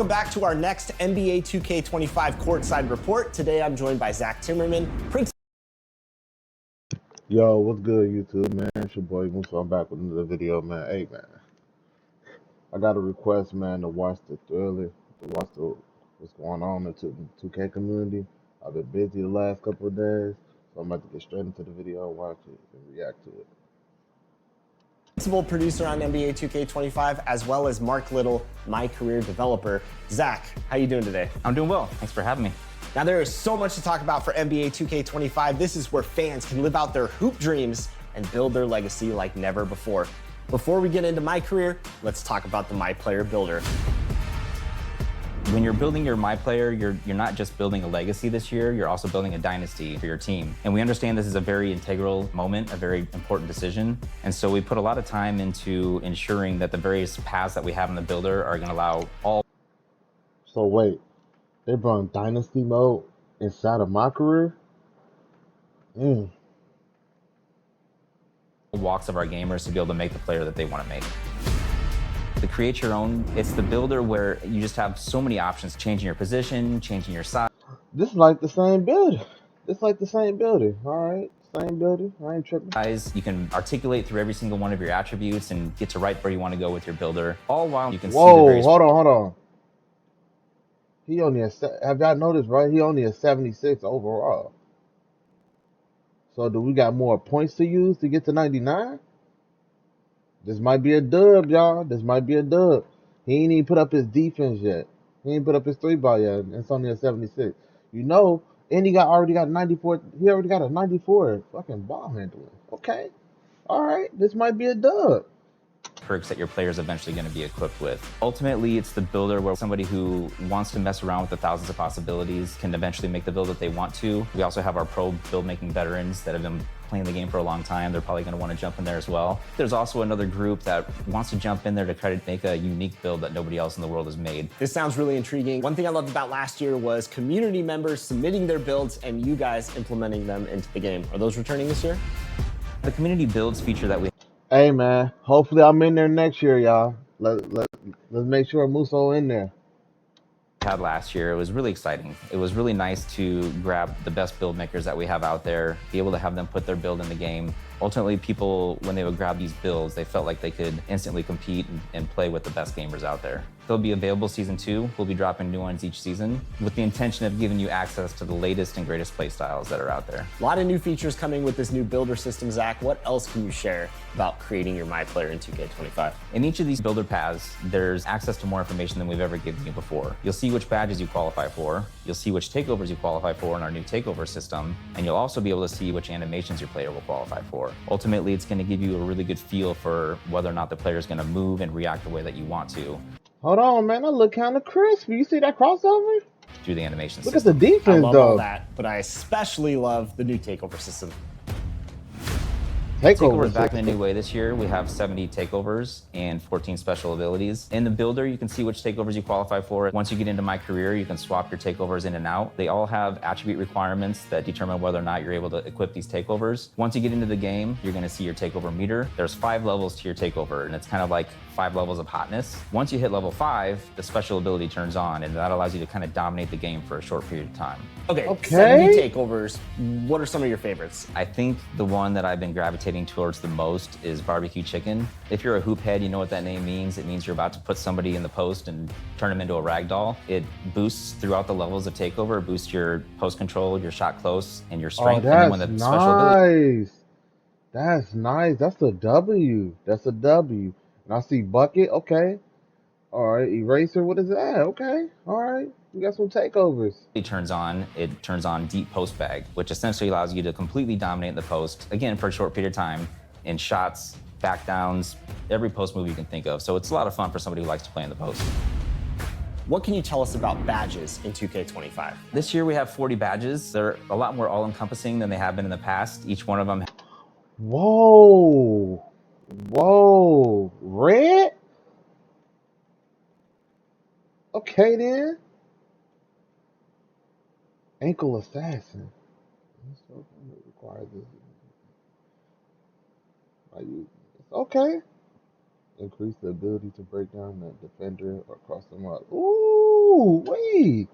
Welcome back to our next NBA 2K25 courtside report. Today I'm joined by Zach Timmerman. Yo, what's good, YouTube, man? It's your boy Musa. I'm back with another video, man. Hey, man, I got a request, man, to watch the Thriller, what's going on in the 2K community. I've been busy the last couple of days, so I'm about to get straight into the video, watch it, and react to it. Principal producer on NBA 2K25, as well as Mark Little, my career developer. Zach, how you doing today? I'm doing well. Thanks for having me. Now there is so much to talk about for NBA 2K25. This is where fans can live out their hoop dreams and build their legacy like never before. Before we get into my career, let's talk about the My Player Builder. When you're building your My Player, you're not just building a legacy this year, you're also building a dynasty for your team. And we understand this is a very integral moment, a very important decision. And so we put a lot of time into ensuring that the various paths that we have in the builder are gonna allow all. So wait, they brought Dynasty mode inside of my career? Walks of our gamers to be able to make the player that they want to make. To create your own, it's the builder where you just have so many options, changing your position, changing your size. This is like the same builder. All right, same builder. I ain't tripping. You can articulate through every single one of your attributes and get to right where you want to go with your builder, all while you can see the various. Hold on. He only have y'all noticed, right? He only a 76 overall. So do we got more points to use to get to 99? This might be a dub, y'all. This might be a dub. He ain't even put up his defense yet. He ain't put up his 3-ball yet. It's only a 76. You know, and he already got 94. He already got a 94 fucking ball handling. Okay. All right. This might be a dub. Perks that your player is eventually going to be equipped with. Ultimately, it's the builder where somebody who wants to mess around with the thousands of possibilities can eventually make the build that they want to. We also have our pro build making veterans that have been playing the game for a long time. They're probably going to want to jump in there as well. There's also another group that wants to jump in there to try to make a unique build that nobody else in the world has made. This sounds really intriguing. One thing I loved about last year was community members submitting their builds and you guys implementing them into the game. Are those returning this year? The community builds feature that we Hey, man. Hopefully I'm in there next year, y'all. Let's make sure Muso in there. had last year, it was really exciting. It was really nice to grab the best build makers that we have out there, be able to have them put their build in the game. Ultimately, people, when they would grab these builds, they felt like they could instantly compete and play with the best gamers out there. They'll be available season 2. We'll be dropping new ones each season with the intention of giving you access to the latest and greatest play styles that are out there. A lot of new features coming with this new builder system, Zach. What else can you share about creating your My Player in 2K25? In each of these builder paths, there's access to more information than we've ever given you before. You'll see which badges you qualify for. You'll see which takeovers you qualify for in our new takeover system. And you'll also be able to see which animations your player will qualify for. Ultimately, it's going to give you a really good feel for whether or not the player is going to move and react the way that you want to. Hold on, man. I look kind of crispy. You see that crossover? Through the animation Look system. at the defense, I love though. all that, but I especially love the new takeover system. Takeovers back in a new way this year. We have 70 takeovers and 14 special abilities. In the builder, you can see which takeovers you qualify for. Once you get into My Career, you can swap your takeovers in and out. They all have attribute requirements that determine whether or not you're able to equip these takeovers. Once you get into the game, you're going to see your takeover meter. There's 5 levels to your takeover, and it's kind of like 5 levels of hotness. Once you hit level 5, the special ability turns on, and that allows you to kind of dominate the game for a short period of time. Okay. 70 takeovers. What are some of your favorites? I think the one that I've been gravitating towards the most is barbecue chicken. If you're a hoop head, you know what that name means. It means you're about to put somebody in the post and turn them into a rag doll. It boosts throughout the levels of takeover. It boosts your post control, your shot close, and your strength. Oh, that's and then special ability. That's nice. That's a W. That's a W. And I see bucket. Okay. All right. Eraser. What is that? Okay. All right. We got some takeovers. It turns on deep post bag, which essentially allows you to completely dominate the post, again, for a short period of time, in shots, back downs, every post move you can think of. So it's a lot of fun for somebody who likes to play in the post. What can you tell us about badges in 2K25? This year we have 40 badges. They're a lot more all-encompassing than they have been in the past. Each one of them. Whoa. Whoa. Red? Okay, then. Ankle assassin. Requires this. Okay. Increase the ability to break down that defender or cross them out. Ooh. Ooh, wait.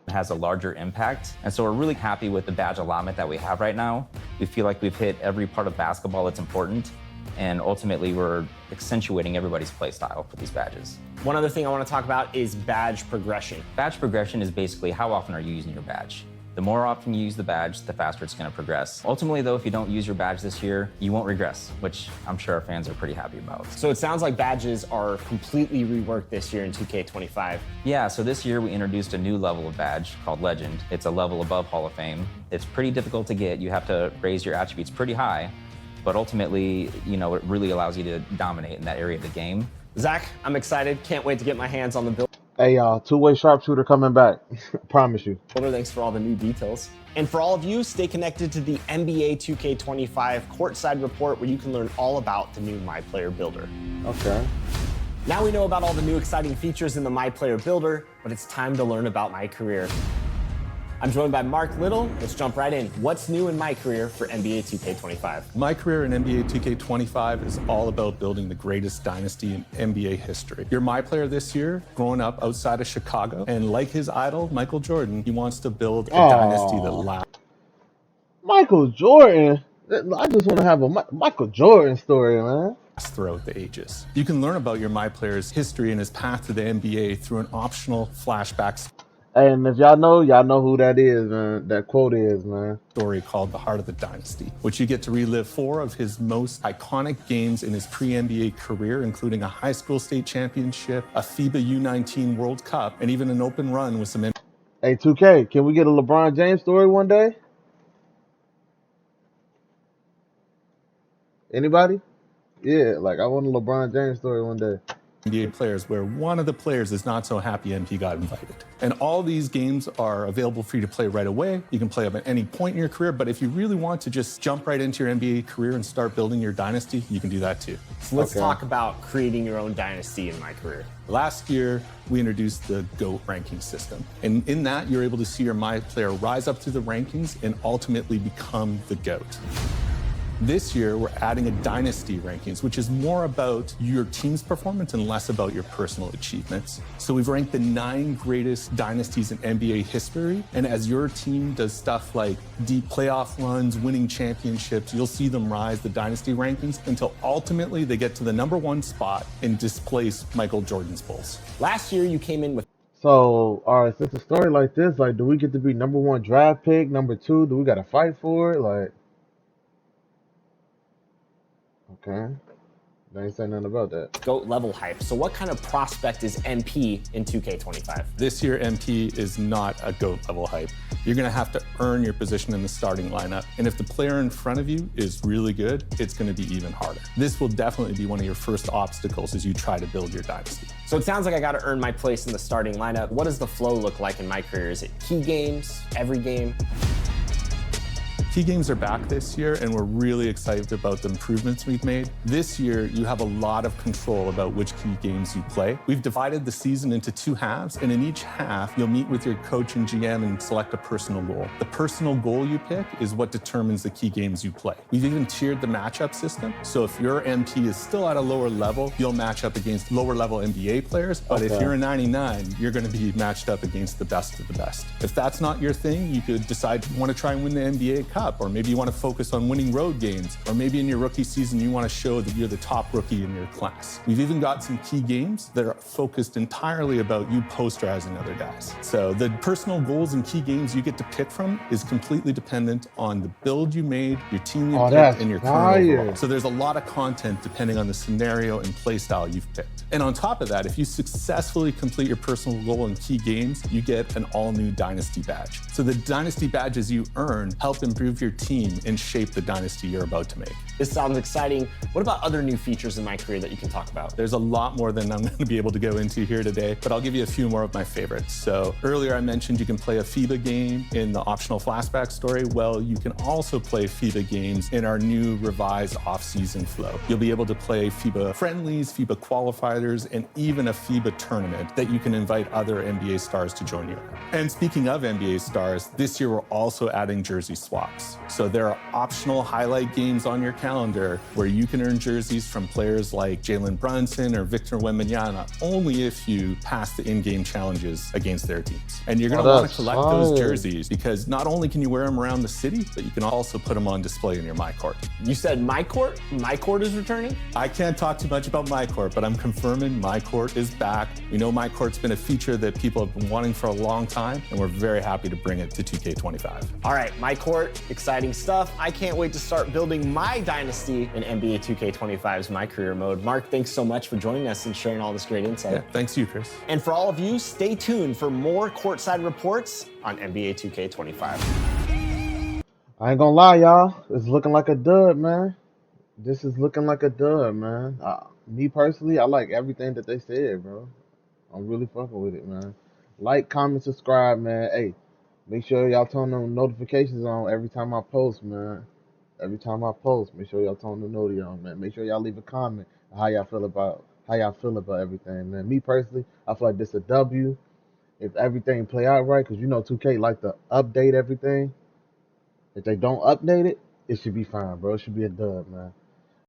Has a larger impact. And so we're really happy with the badge allotment that we have right now. We feel like we've hit every part of basketball that's important, and ultimately we're accentuating everybody's play style for these badges. One other thing I want to talk about is badge progression. Badge progression is basically how often are you using your badge. The more often you use the badge, the faster it's going to progress. Ultimately, though, if you don't use your badge this year, you won't regress, which I'm sure our fans are pretty happy about. So it sounds like badges are completely reworked this year in 2K25. Yeah, so this year we introduced a new level of badge called Legend. It's a level above Hall of Fame. It's pretty difficult to get. You have to raise your attributes pretty high, but ultimately, it really allows you to dominate in that area of the game. Zach, I'm excited. Can't wait to get my hands on the builder. Hey, y'all, two-way sharpshooter coming back. Promise you. Thanks for all the new details. And for all of you, stay connected to the NBA 2K25 Courtside Report, where you can learn all about the new My Player Builder. Okay. Now we know about all the new exciting features in the My Player Builder, but it's time to learn about my career. I'm joined by Mark Little. Let's jump right in. What's new in my career for NBA 2K25? My career in NBA 2K25 is all about building the greatest dynasty in NBA history. You're my player this year, growing up outside of Chicago, and like his idol, Michael Jordan, he wants to build a dynasty that lasts. Michael Jordan? I just want to have a Michael Jordan story, man. Throughout the ages. You can learn about your my player's history and his path to the NBA through an optional flashback And if y'all know who that is, man. That quote is, man. Story called The Heart of the Dynasty, which you get to relive 4 of his most iconic games in his pre-NBA career, including a high school state championship, a FIBA U19 World Cup, and even an open run with some... Hey, 2K, can we get a LeBron James story one day? Anybody? Yeah, like I want a LeBron James story one day. NBA players where one of the players is not so happy MP got invited. And all these games are available for you to play right away. You can play them at any point in your career, but if you really want to just jump right into your NBA career and start building your dynasty, you can do that too. So let's talk about creating your own dynasty in my career. Last year, we introduced the GOAT ranking system. And in that, you're able to see your my player rise up through the rankings and ultimately become the GOAT. This year, we're adding a dynasty rankings, which is more about your team's performance and less about your personal achievements. So we've ranked the 9 greatest dynasties in NBA history. And as your team does stuff like deep playoff runs, winning championships, you'll see them rise the dynasty rankings until ultimately they get to the #1 spot and displace Michael Jordan's Bulls. Last year, you came in with... So, all right, since a story like this, like, do we get to be #1 draft pick, #2? Do we got to fight for it? Like... Okay. They ain't saying nothing about that. GOAT level hype. So what kind of prospect is MP in 2K25? This year, MP is not a GOAT level hype. You're going to have to earn your position in the starting lineup. And if the player in front of you is really good, it's going to be even harder. This will definitely be one of your first obstacles as you try to build your dynasty. So it sounds like I got to earn my place in the starting lineup. What does the flow look like in my career? Is it key games, every game? Key games are back this year, and we're really excited about the improvements we've made. This year, you have a lot of control about which key games you play. We've divided the season into 2 halves, and in each half, you'll meet with your coach and GM and select a personal goal. The personal goal you pick is what determines the key games you play. We've even tiered the matchup system, so if your MP is still at a lower level, you'll match up against lower level NBA players, but if you're a 99, you're gonna be matched up against the best of the best. If that's not your thing, you could decide you wanna try and win the NBA Cup, or maybe you want to focus on winning road games, or maybe in your rookie season you want to show that you're the top rookie in your class. We've even got some key games that are focused entirely about you posterizing other guys. So the personal goals and key games you get to pick from is completely dependent on the build you made, your team you picked, and your current overall. So there's a lot of content depending on the scenario and play style you've picked. And on top of that, if you successfully complete your personal goal in key games, you get an all-new Dynasty badge. So the Dynasty badges you earn help improve your team and shape the dynasty you're about to make. This sounds exciting. What about other new features in my career that you can talk about? There's a lot more than I'm going to be able to go into here today, but I'll give you a few more of my favorites. So earlier I mentioned you can play a FIBA game in the optional flashback story. Well, you can also play FIBA games in our new revised off-season flow. You'll be able to play FIBA friendlies, FIBA qualifiers, and even a FIBA tournament that you can invite other NBA stars to join you in. And speaking of NBA stars, this year we're also adding jersey swap. packs. So there are optional highlight games on your calendar where you can earn jerseys from players like Jalen Brunson or Victor Wembanyama only if you pass the in-game challenges against their teams. And you're going to want to collect those jerseys because not only can you wear them around the city, but you can also put them on display in your MyCourt. You said MyCourt? MyCourt is returning? I can't talk too much about MyCourt, but I'm confirming MyCourt is back. We know MyCourt's been a feature that people have been wanting for a long time, and we're very happy to bring it to 2K25. All right, MyCourt, exciting stuff. I can't wait to start building my dynasty in NBA 2K25's My Career mode. Mark, thanks so much for joining us and sharing all this great insight. Yeah, thanks to you, Chris. And for all of you, stay tuned for more courtside reports on NBA 2K25. I ain't gonna lie, y'all. It's looking like a dud, man. This is looking like a dud, man. Me personally, I like everything that they said, bro. I'm really fucking with it, man. Like, comment, subscribe, man. Hey, make sure y'all turn them notifications on every time I post, man. Every time I post, make sure y'all turn the noti on, man. Make sure y'all leave a comment on how y'all feel about everything, man. Me personally, I feel like this a W. If everything play out right, because you know 2K like to update everything. If they don't update it, it should be fine, bro. It should be a dub, man.